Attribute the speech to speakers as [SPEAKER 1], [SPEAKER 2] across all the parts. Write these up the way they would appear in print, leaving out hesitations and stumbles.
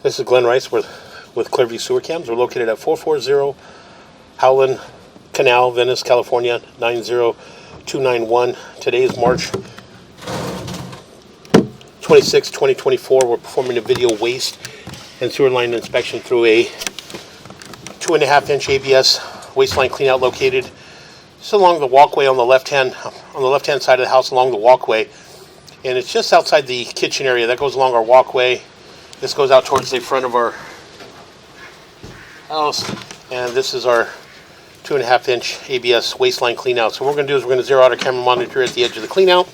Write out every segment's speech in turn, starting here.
[SPEAKER 1] This is Glenn Rice with Clearview Sewer Cams. We're located at 440 Howland, Canal, Venice, California, 90291. Today is March 26, 2024. We're performing a video waste and sewer line inspection through a 2.5-inch ABS waste line cleanout located just along the walkway on the left hand side of the house, along the walkway. And it's just outside the kitchen area. That goes along our walkway. This goes out towards the front of our house, and this is our 2.5-inch ABS waste line cleanout. So what we're going to do is we're going to zero out our camera monitor at the edge of the cleanout.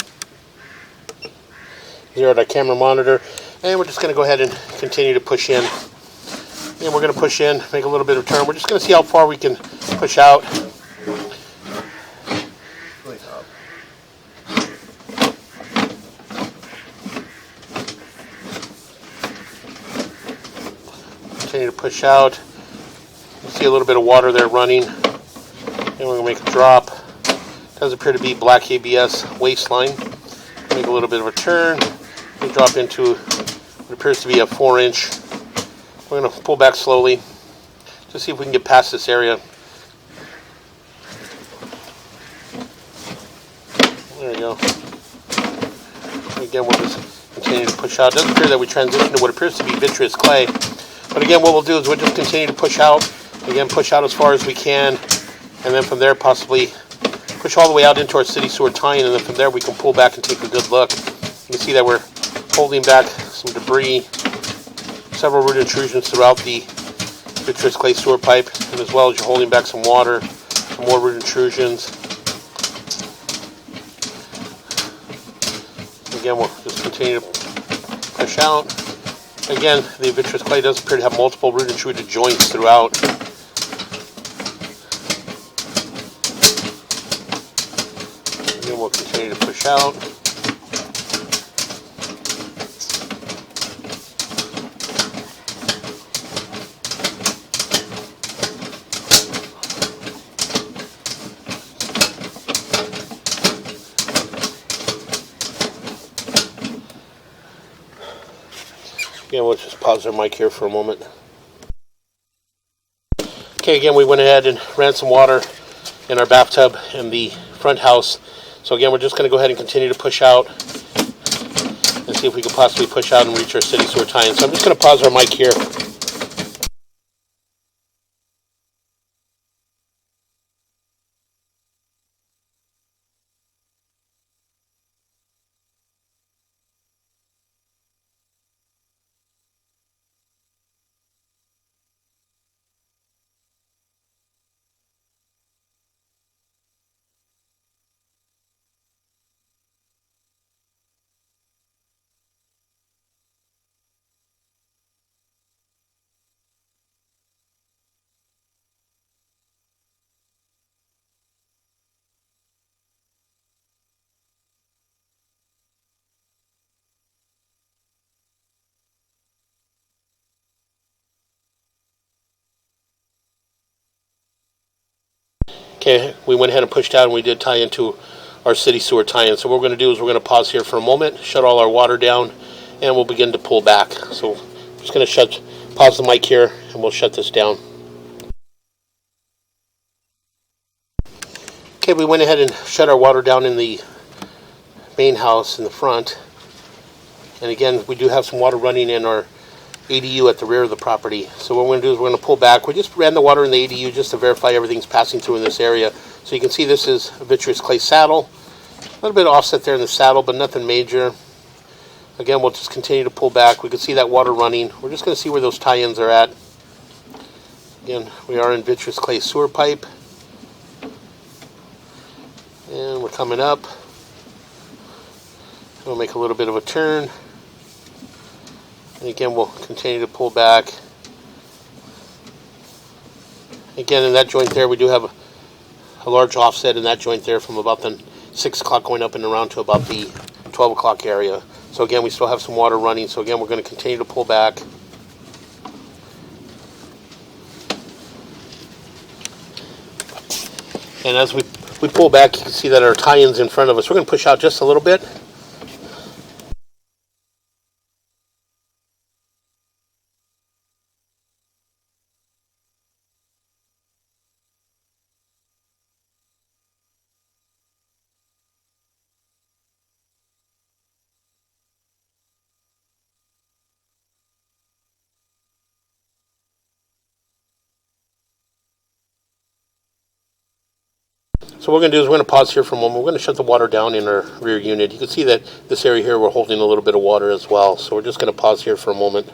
[SPEAKER 1] Zero out our camera monitor, and we're just going to go ahead and continue to push in. And we're going to push in, make a little bit of turn. We're just going to see how far we can push out. Continue to push out. You see a little bit of water there running. And we're going to make a drop. Does appear to be black ABS waste line. Make a little bit of a turn. We drop into what appears to be a 4-inch. We're going to pull back slowly to see if we can get past this area. There we go. Again, we'll just continue to push out. It doesn't appear that we transition to what appears to be vitreous clay. But again, what we'll do is we'll just continue to push out. Again, push out as far as we can. And then from there, possibly push all the way out into our city sewer tie-in. And then from there, we can pull back and take a good look. You can see that we're holding back some debris, several root intrusions throughout the vitreous clay sewer pipe. And as well as you're holding back some water, some more root intrusions. Again, we'll just continue to push out. Again, the vitreous clay does appear to have multiple root intruded joints throughout. Again, we'll continue to push out. Again, we'll just pause our mic here for a moment. Okay, again, we went ahead and ran some water in our bathtub in the front house. So again, we're just going to go ahead and continue to push out and see if we can possibly push out and reach our city sewer tie-in. So I'm just going to pause our mic here. Okay, we went ahead and pushed out and we did tie into our city sewer tie-in. So what we're going to do is we're going to pause here for a moment, shut all our water down, and we'll begin to pull back. So I'm just going to pause the mic here and we'll shut this down. Okay, we went ahead and shut our water down in the main house in the front. And again, we do have some water running in our ADU at the rear of the property. So what we're going to do is we're going to pull back. We just ran the water in the ADU just to verify everything's passing through in this area. So you can see this is a vitreous clay saddle. A little bit of offset there in the saddle, but nothing major. Again, we'll just continue to pull back. We can see that water running. We're just going to see where those tie-ins are at. Again, we are in vitreous clay sewer pipe. And we're coming up. We'll make a little bit of a turn. And again, we'll continue to pull back. Again, in that joint there, we do have a large offset in that joint there from about the 6 o'clock going up and around to about the 12 o'clock area. So again, we still have some water running. So again, we're going to continue to pull back. And as we pull back, you can see that our tie-in's in front of us. We're going to push out just a little bit. So what we're going to do is we're going to pause here for a moment. We're going to shut the water down in our rear unit. You can see that this area here we're holding a little bit of water as well. So we're just going to pause here for a moment.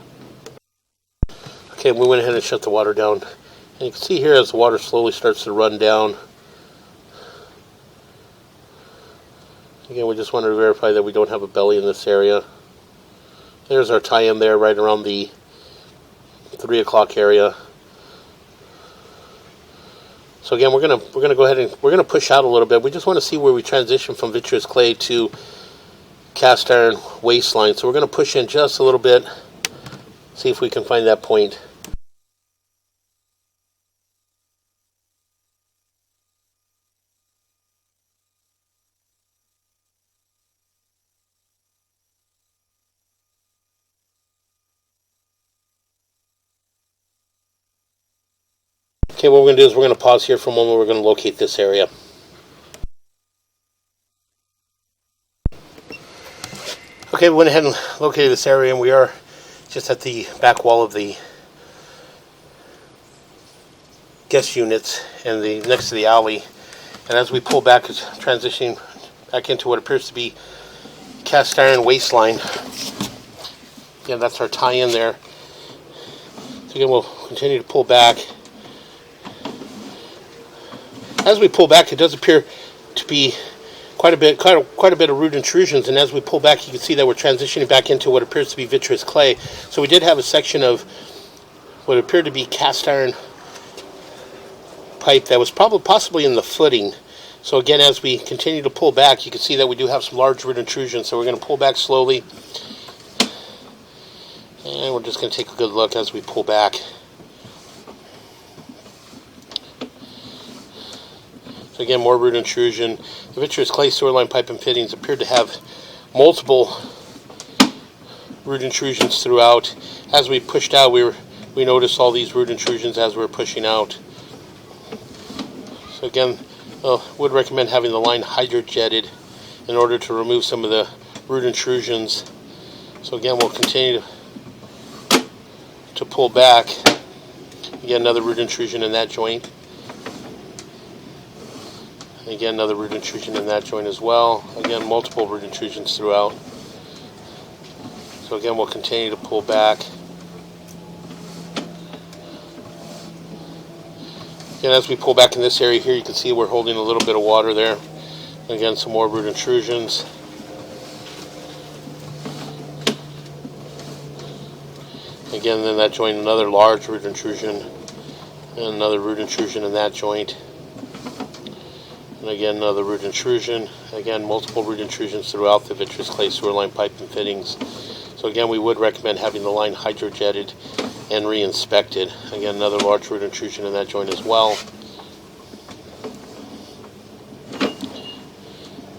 [SPEAKER 1] Okay, we went ahead and shut the water down. And you can see here as the water slowly starts to run down. Again, we just wanted to verify that we don't have a belly in this area. There's our tie-in there right around the 3 o'clock area. So again, we're gonna go ahead and we're gonna push out a little bit. We just want to see where we transition from vitreous clay to cast iron waistline. So we're gonna push in just a little bit, see if we can find that point. Okay, what we're going to do is we're going to pause here for a moment. We're going to locate this area. Okay, we went ahead and located this area, and we are just at the back wall of the guest units and next to the alley. And as we pull back, it's transitioning back into what appears to be cast iron waistline. Again, that's our tie-in there. So again, we'll continue to pull back. As we pull back, it does appear to be quite a bit of root intrusions, and as we pull back, you can see that we're transitioning back into what appears to be vitreous clay. So we did have a section of what appeared to be cast iron pipe that was possibly in the footing. So again, as we continue to pull back, you can see that we do have some large root intrusions. So we're going to pull back slowly, and we're just going to take a good look as we pull back. So again, more root intrusion. The vitreous clay sewer line pipe and fittings appeared to have multiple root intrusions throughout. As we pushed out, we noticed all these root intrusions as we were pushing out. So again, would recommend having the line hydrojetted in order to remove some of the root intrusions. So again, we'll continue to pull back. Again, another root intrusion in that joint. Again, another root intrusion in that joint as well. Again, multiple root intrusions throughout. So again, we'll continue to pull back. Again, as we pull back in this area here, you can see we're holding a little bit of water there. Again, some more root intrusions. Again, in that joint, another large root intrusion. And another root intrusion in that joint. And again, another root intrusion. Again, multiple root intrusions throughout the vitreous clay sewer line pipe and fittings. So again, we would recommend having the line hydrojetted and re-inspected. Again, another large root intrusion in that joint as well.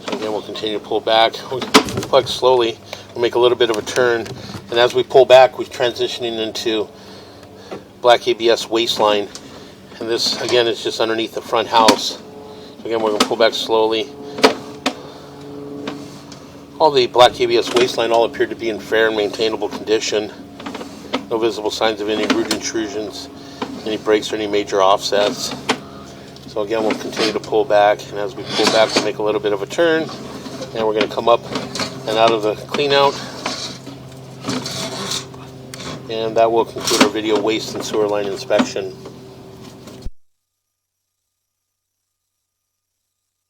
[SPEAKER 1] So again, we'll continue to pull back. We'll plug slowly. We'll make a little bit of a turn. And as we pull back, we're transitioning into black ABS waistline. And this, again, is just underneath the front house. So again, we're going to pull back slowly. All the black ABS waistline all appeared to be in fair and maintainable condition. No visible signs of any root intrusions, any breaks or any major offsets. So again, we'll continue to pull back, and as we pull back, we'll make a little bit of a turn, and we're going to come up and out of the clean out. And that will conclude our video waste and sewer line inspection.